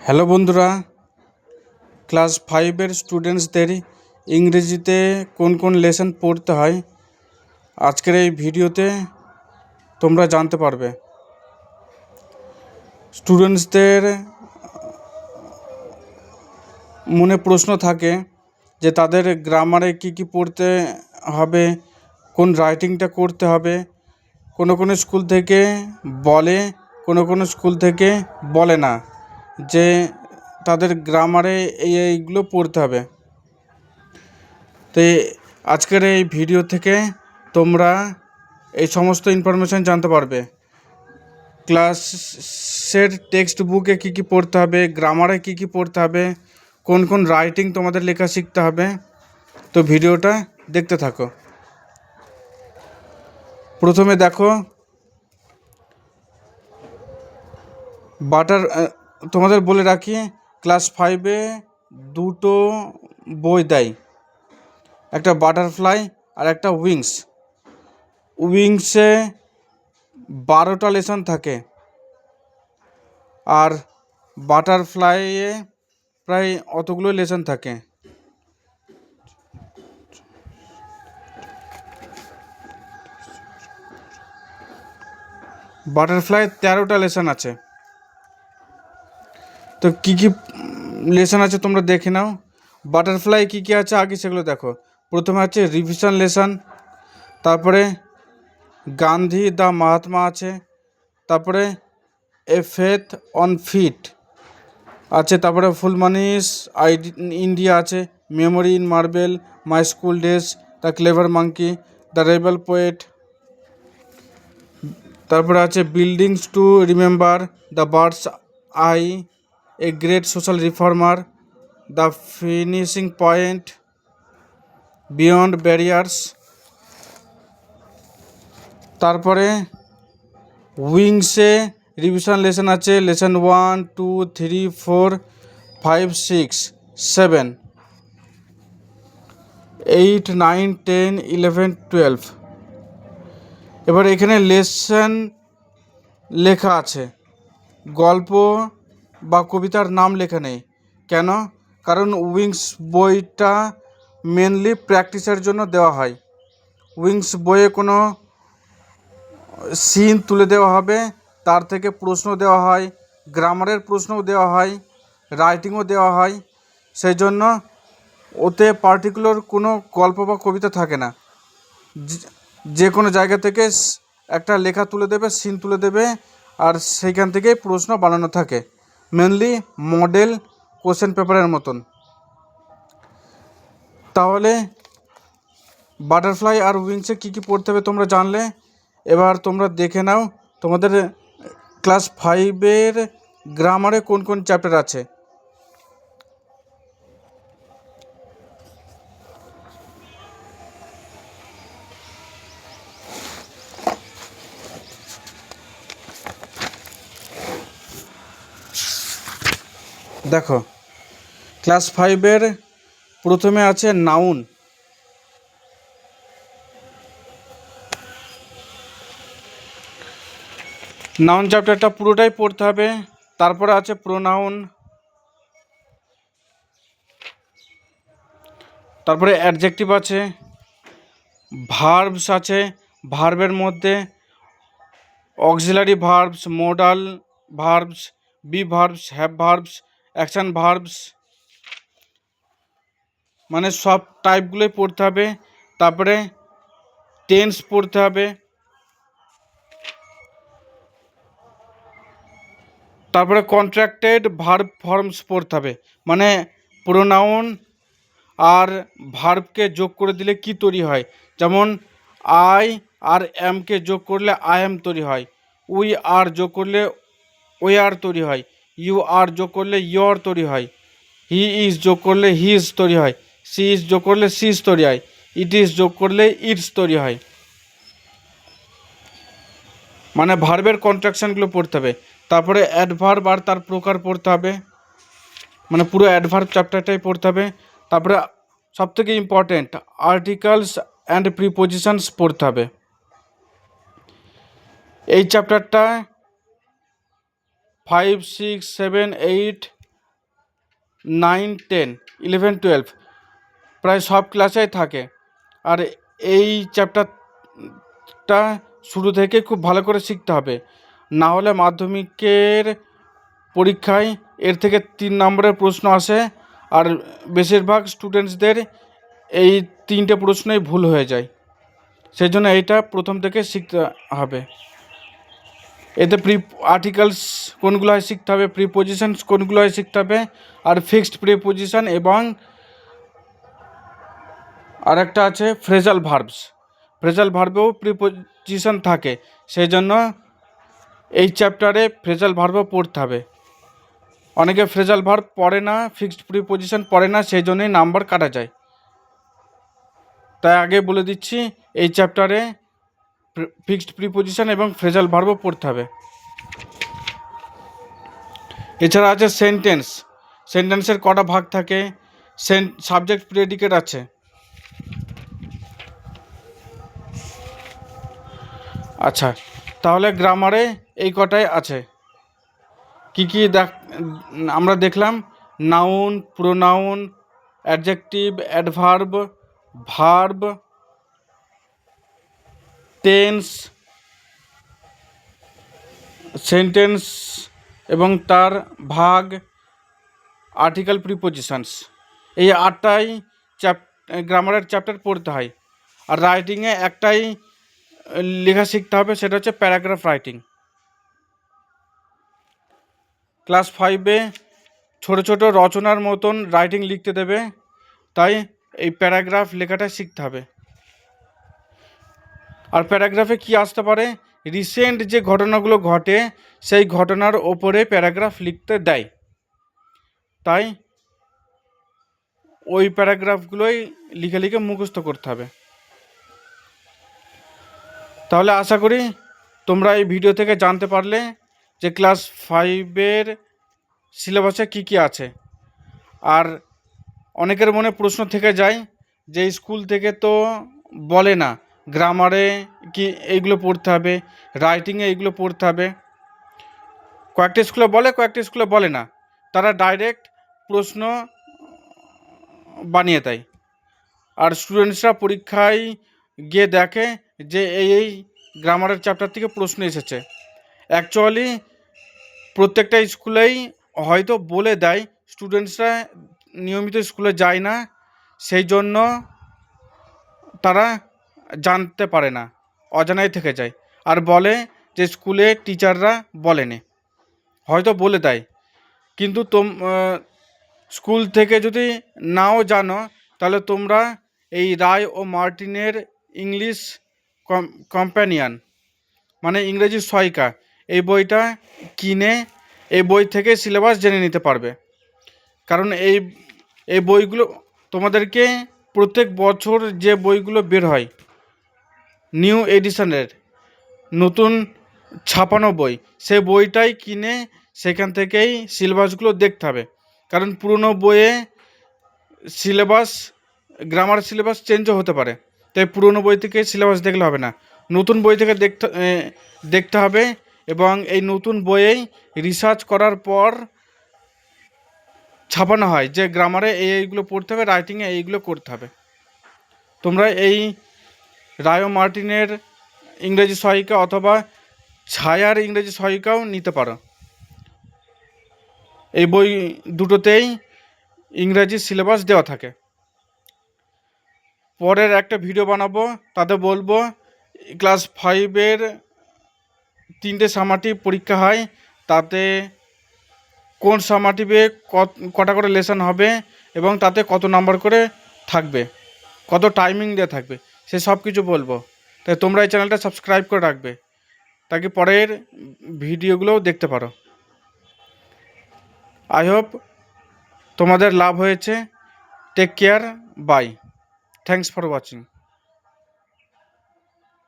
Hello বন্ধুরা, class 5-এর স্টুডেন্টসদের ইংরেজিতে কোন কোন লেসন পড়তে হয় আজকের এই ভিডিওতে তোমরা জানতে পারবে। স্টুডেন্টসদের মনে প্রশ্ন থাকে যে তাদের গ্রামারে কি পড়তে হবে, কোন রাইটিংটা করতে হবে। কোনো স্কুল থেকে বলে, কোনো স্কুল থেকে বলে না যে তাদের গ্রামারে এইগুলো পড়তে হবে। তো আজকের এই ভিডিও থেকে তোমরা এই সমস্ত ইনফরমেশান জানতে পারবে। ক্লাসের টেক্সট বুকে কী পড়তে হবে, গ্রামারে কী পড়তে হবে, কোন রাইটিং তোমাদের লেখা শিখতে হবে। তো ভিডিওটা দেখতে থাকো। প্রথমে দেখো, তোমাদের বলে রাখি, ক্লাস 5-এ দুটো বই দেয়, একটা বাটারফ্লাই আর একটা উইংসে 12টা লেসন থাকে, আর বাটারফ্লাইয়ে প্রায় অতগুলো লেসন থাকে। বাটারফ্লাই 13টা লেসন আছে। তো কী লেসন আছে তোমরা দেখে নাও। বাটারফ্লাই কী আছে আগে সেগুলো দেখো। প্রথমে আছে রিভিশন লেসন, তারপরে গান্ধী দ্য মহাত্মা আছে, তারপরে এ ফেথ অন ফিট আছে, তারপরে ফুলমানিস ইন্ডিয়া আছে, memory in marble, my school days, the clever monkey, the rebel poet. তারপরে আছে buildings to remember, the birds I, a great social reformer, the finishing point, beyond barriers. তারপরে উইংসে revision lesson আছে, lesson 1, 2, 3, 4, 5, 6, 7, 8, 9, 10, 11, 12। এবার এখানে lesson লেখা আছে, গল্প বা কবিতার নাম লেখা নেই। কেন? কারণ উইংস বইটা মেনলি প্র্যাকটিসের জন্য দেওয়া হয়। উইংস বইয়ে কোনো সিন তুলে দেওয়া হবে, তার থেকে প্রশ্ন দেওয়া হয়, গ্রামারের প্রশ্নও দেওয়া হয়, রাইটিংও দেওয়া হয়। সেই জন্য ওতে পার্টিকুলার কোনো গল্প বা কবিতা থাকে না। যে কোনো জায়গা থেকে একটা লেখা তুলে দেবে, সিন তুলে দেবে, আর সেইখান থেকেই প্রশ্ন বানানো থাকে, মেনলি মডেল কোশ্চেন পেপারের মতন। তাহলে বাটারফ্লাই আর উইংসে কী পড়তে হবে তোমরা জানলে। এবার তোমরা দেখে নাও তোমাদের ক্লাস 5-এর গ্রামারে কোন চ্যাপ্টার আছে। দেখো, ক্লাস 5-এর প্রথমে আছে নাউন। নাউন চ্যাপ্টারটা পুরোটাই পড়তে হবে। তারপরে আছে প্রোনাউন, তারপরে অ্যাডজেক্টিভ আছে, ভার্বস আছে, ভার্বের মধ্যে auxiliary verbs, modal verbs, be verbs, have verbs, action verbs, মানে সব টাইপগুলোই পড়তে হবে। তারপরে টেন্স পড়তে হবে, তারপরে কন্ট্রাক্টেড ভার্ব ফর্মস পড়তে হবে, মানে প্রোনাউন আর ভার্বকে যোগ করে দিলে কি তৈরি হয়। যেমন আই আর এমকে যোগ করলে আই এম তৈরি হয়, উই আর যোগ করলে ওই আর তৈরি হয়, ইউ আর যোগ করলে ইয়র তৈরি হয়, হি ইজ যোগ করলে হিজ তৈরি হয়, সি ইজ যোগ করলে সিজ তৈরি হয়, ইট ইজ যোগ করলে ইটস তৈরি হয়। মানে ভার্বের কন্ট্রাকশানগুলো পড়তে হবে। তারপরে অ্যাডভার্ব আর তার প্রকার পড়তে হবে, মানে পুরো অ্যাডভার্ব চ্যাপ্টারটাই পড়তে হবে। তারপরে সবথেকে ইম্পর্টেন্ট আর্টিকেলস অ্যান্ড প্রিপোজিশনস পড়তে হবে। এই চ্যাপ্টারটা 5, 6, 7, 8 9, 10, 11, 12 প্রায় সব ক্লাসেই থাকে। আর এই চ্যাপ্টারটা শুরু থেকে খুব ভালো করে শিখতে হবে, না হলে মাধ্যমিকের পরীক্ষায় এর থেকে 3 নম্বরের প্রশ্ন আসে, আর বেশিরভাগ স্টুডেন্টসদের এই 3টে প্রশ্নই ভুল হয়ে যায়। সেই জন্য এইটা প্রথম থেকে শিখতে হবে। এতে আর্টিকেলস কোনগুলো হয় শিখতে হবে, প্রিপোজিশনস কোনগুলো হয় শিখতে হবে, আর ফিক্সড প্রিপোজিশন এবং আরেকটা আছে ফ্রেজাল ভার্বস। ফ্রেজাল ভার্বেও প্রিপোজিশন থাকে, সেই জন্য এই চ্যাপ্টারে ফ্রেজাল ভার্বও পড়তে হবে। অনেকে ফ্রেজাল ভার্ব পড়ে না, ফিক্সড প্রিপোজিশন পড়ে না, সেই জন্যই নাম্বার কাটা যায়। তাই আগে বলে দিচ্ছি, এই চ্যাপ্টারে ফিক্সড প্রিপোজিশন এবং ফ্রেজাল ভার্বও পড়তে হবে। এছাড়া আছে সেন্টেন্স। সেন্টেন্সের কটা ভাগ থাকে, সাবজেক্ট প্রেডিকেট আছে। আচ্ছা, তাহলে গ্রামারে এই কটাই আছে। কি কি আমরা দেখলাম, noun, pronoun, adjective, adverb, verb, tense, sentence এবং তার ভাগ, আর্টিকেল, প্রিপোজিশনস। এই 8টাই গ্রামারের চ্যাপ্টার পড়তে হয়। আর রাইটিংয়ে একটাই লেখা শিখতে হবে, সেটা হচ্ছে প্যারাগ্রাফ রাইটিং। ক্লাস 5-এ ছোটো ছোটো রচনার মতন রাইটিং লিখতে দেবে, তাই এই প্যারাগ্রাফ লেখাটা শিখতে হবে। আর প্যারাগ্রাফে কি আসতে পারে, রিসেন্ট যে ঘটনাগুলো ঘটে সেই ঘটনার ওপরে প্যারাগ্রাফ লিখতে দেয়, তাই ওই প্যারাগ্রাফগুলোই লিখে লিখে মুখস্থ করতে হবে। তাহলে আশা করি তোমরা এই ভিডিও থেকে জানতে পারলে যে ক্লাস 5-এর সিলেবাসে কি কি আছে। আর অনেকের মনে প্রশ্ন থেকে যায় যে স্কুল থেকে তো বলে না গ্রামারে কি এইগুলো পড়তে হবে, রাইটিংয়ে এইগুলো পড়তে হবে। কয়েকটা স্কুলে বলে, কয়েকটা স্কুলে বলে না, তারা ডাইরেক্ট প্রশ্ন বানিয়ে দেয়। আর স্টুডেন্টসরা পরীক্ষায় গিয়ে দেখে যে এই গ্রামারের চ্যাপ্টার থেকে প্রশ্ন এসেছে। অ্যাকচুয়ালি প্রত্যেকটা স্কুলেই হয়তো বলে দেয়, স্টুডেন্টসরা নিয়মিত স্কুলে যায় না, সেই জন্য তারা জানতে পারে না, অজানাই থেকে যায়। আর বলে যে স্কুলে টিচাররা বলেনি, হয়তো বলে দেয়। কিন্তু স্কুল থেকে যদি নাও জানো, তাহলে তোমরা এই রায় ও মার্টিনের ইংলিশ কম্প্যানিয়ন মানে ইংরেজি সহায়িকা, এই বইটা কিনে এই বই থেকে সিলেবাস জেনে নিতে পারবে। কারণ এই বইগুলো তোমাদেরকে প্রত্যেক বছর যে বইগুলো বের হয় নিউ এডিশনের নতুন ছাপানো বই, সেই বইটাই কিনে সেখান থেকেই সিলেবাসগুলো দেখতে হবে। কারণ পুরনো বইয়ে সিলেবাস, গ্রামার সিলেবাস চেঞ্জও হতে পারে, তাই পুরনো বই থেকে সিলেবাস দেখলে হবে না, নতুন বই থেকে দেখতে হবে। এবং এই নতুন বইয়েই রিসার্চ করার পর ছাপানো হয় যে গ্রামারে এইগুলো পড়তে হবে, রাইটিংয়ে এইগুলো করতে হবে। তোমরা এই রায় ও মার্টিনের ইংরেজি সহায়িকা অথবা ছায়ার ইংরেজি সহায়িকাও নিতে পারো। এই বই দুটোতেই ইংরেজি সিলেবাস দেওয়া থাকে। পরের একটা ভিডিও বানাবো, তাতে বলবো ক্লাস 5-এর 3টে সামাটিভ পরীক্ষা হয়, তাতে কোন সামাটিভে কটা করে লেসন হবে এবং তাতে কত নাম্বার করে থাকবে, কত টাইমিং দেওয়া থাকবে, সে সব কিছু বলবো। তাই তোমরা এই চ্যানেলটা সাবস্ক্রাইব করে রাখবে, তাকে পরের ভিডিওগুলোও দেখতে পারো। আই হোপ তোমাদের লাভ হয়েছে। Take care, bye, thanks for watching.